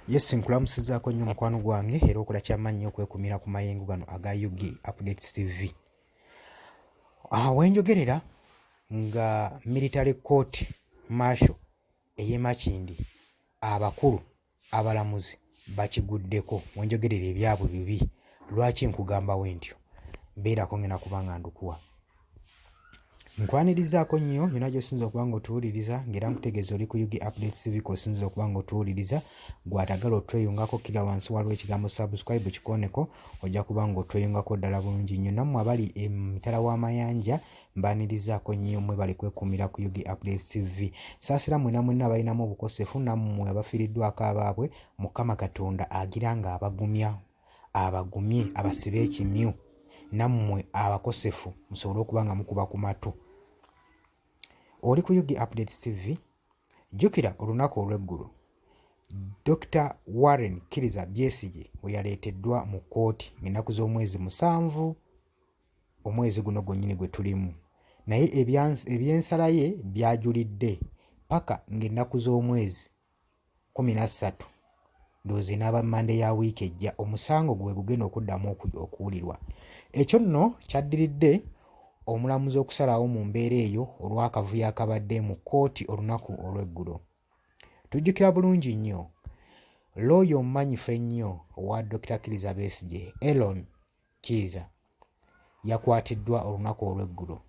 Yes, nkulamusizaako nnyo mukwano gwange era okola kyamannyo okwekumira ku mayengo gano aga UG Updates TV. Wenjogerera nga military court martial ey'e Makindye abakulu abalamuzi bakiguddeko. Wenjogerera ebyabwe bibi. Lwaki nkugamba wentyo? Mbeerako ngena kubanga ndukuwa. Nkwanirizaako nnyo yonna gy'osinza okuba ng'otuwuliriza ng'era nkutegeeza oli ku UG Updates TV kw'osinza okuba ng'otuwuliriza. Gw'atagala otweyungako kira wansi waliwo ekigambo subscribe kikoneko, ojja kuba ng'otweyungako ddala bulungi nnyo. Nammwe abali emitala w'amayanja mbaanirizaako nnyo mmwe bali kwekuumira ku UG Updates TV. Saasira mwenna mwenna abalinamu obukosefu, nammwe abafiiriddwako abaabwe, Mukama Katonda agira nga abagumye abasibe ekimyu. Nammwe abakosefu musobole okuba nga mukuba ku matu. Oli ku UG Updates TV, jjukira olunaku olw'eggulo Dr. Warren Kizza Besigye we yaleeteddwa mu kkooti ng'ennaku z'omwezi 7 omwezi guno gwennyini gwe tulimu. Naye eby'ensala ye byajulidde paka ng'ennaku z'omwezi 13 ndowooza n'aba Mande ya wiiki ejja omusango gwe gugenda okuddamu okuwulirwa. Ekyo nno kyaddiridde omulamuzi okusalawo mu mbeera eyo olw'akavuyo akabadde mu kkooti olunaku olw'eggulo. Tujjukira bulungi nnyo looyo omumanyifu ennyo owa Dr. Kizza Besigye, Aaron Kizza, yakwatiddwa olunaku olw'eggulo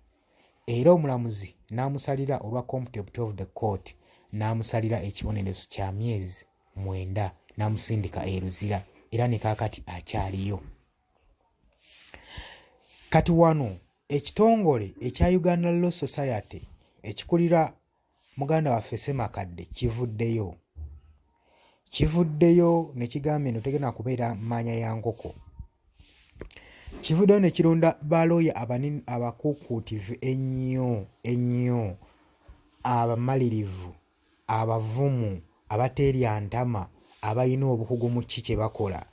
era omulamuzi n'amusalira olwa contempt of the court, n'amusalira ekibonerezo kya myezi 9, n'amusindika eruzira era ne kaakati akyaliyo. Kati wano ekitongole ekya Uganda Law Society ekikulira muganda waffe Ssemakadde kivuddeyo ne kigamba eno tegenda kubeera maanya ya nkoko. Kivuddeyo ne kironda balooya abakuukuutivu ennyo, abamalirivu, abavumu, abateerya ntama, abalina obukugu mu ki kye bakola.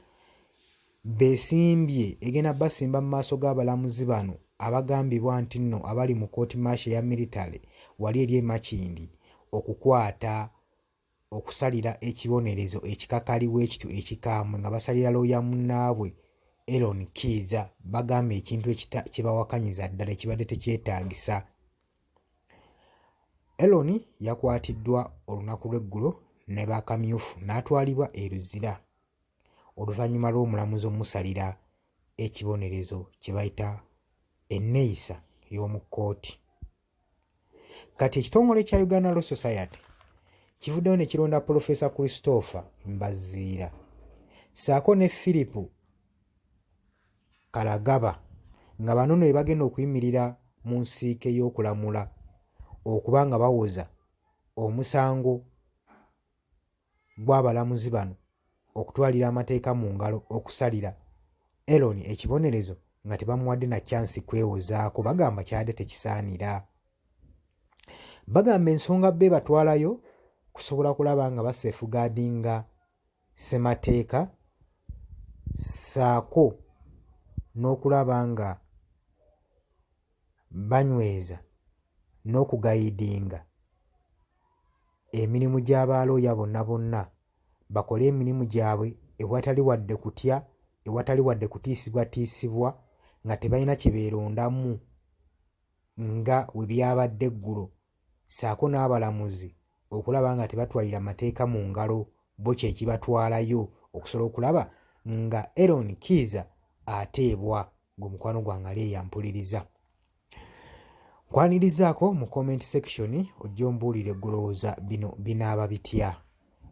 Beesimbye egenda basimba mu maaso g'abalamuzi bano abagambibwa nti nno abali mu kooti martial ya military wali eri e Makindye okukwata okusalira ekibonerezo ekikakaliwo ekityo ekikambwe nga basalira looya munnaabwe Aaron Kizza, bagamba ekintu kibawakanyiza ddala ekibadde tekyetaagisa. Aaron yakwatiddwa olunaku lw'eggulo ne bakamyufu n'atwalibwa eruzira oluvannyuma lw'omulamuzi omusalira ekibonerezo kye bayita enneeyisa y'omu kkooti. Kati ekitongole kya Uganda Law Society kivuddeyo ne kironda Profesa Christopher Mbaziira ssaako ne Philip Kalagaba nga bano ne bagenda okuyimirira mu nsiike y'okulamula okuba nga bawoza omusango gw'abalamuzi bano okutwalira amateeka mu ngalo okusalira Aaron ekibonerezo nga tebamuwadde na kyansi kwewozaako, bagamba kyadde tekisaanira. Bagamba ensonga bbe batwalayo kusobola kulaba nga baseefugaadinga ssemateeka ssaako n'okulaba nga banyweza n'okugayidinga emirimu gy'abalooya bonna bakole emirimu gyabwe ewatali wadde kutya, ewatali wadde kutiisibwatiisibwa, nga tebalina kye beerondamu nga we byabadde eggulo, ssaako n'abalamuzi okulaba nga tebatwalira amateeka mu ngalo bo kye kibatwalayo okusobola okulaba nga Aaron Kizza ateebwa. Gwe mukwano gwange ali eyampuliriza, nkwanirizaako mu comment section ojja ombuulire gulowooza bino binaaba bitya,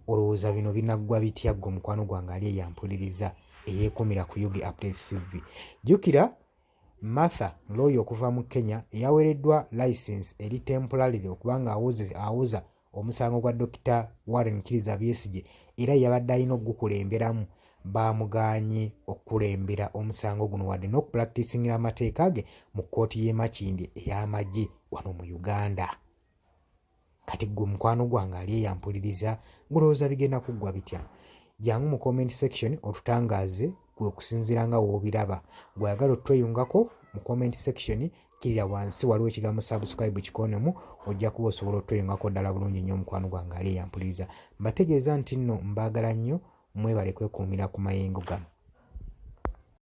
olowooza bino binaggwa bitya gwe mukwano gwange ali eyampuliriza eyeekumira ku UG Updates TV. Jjukira Martha looyo okuva mu Kenya eyaweereddwa license eri temporarily okuba nga awoza omusango gwa Dr. Warren Kizza Besigye era yabadde alina ogukulemberamu, baamugaanye okukulembera omusango guno wadde n'okupulaktisingira amateeka ge mu kkooti y'e Makindye ey'amagye wano mu Uganda. Kati gwe mukwano gwange ali eyampuliriza gulowooza bigenda kuggwa bitya? Jangu mu comment section otutangaaze gwe okusinziira nga woobiraba. Gw'ayagala otweyungako mu comment section kirira wansi waliwo ekigambo subscribe kikonemu, ojja kuba osobola otweyungako ddala bulungi nnyo mukwano gwange ali eyampuliriza. Mbategeeza nti nno mbaagala nnyo mwebale kwekuumira ku mayengo gano.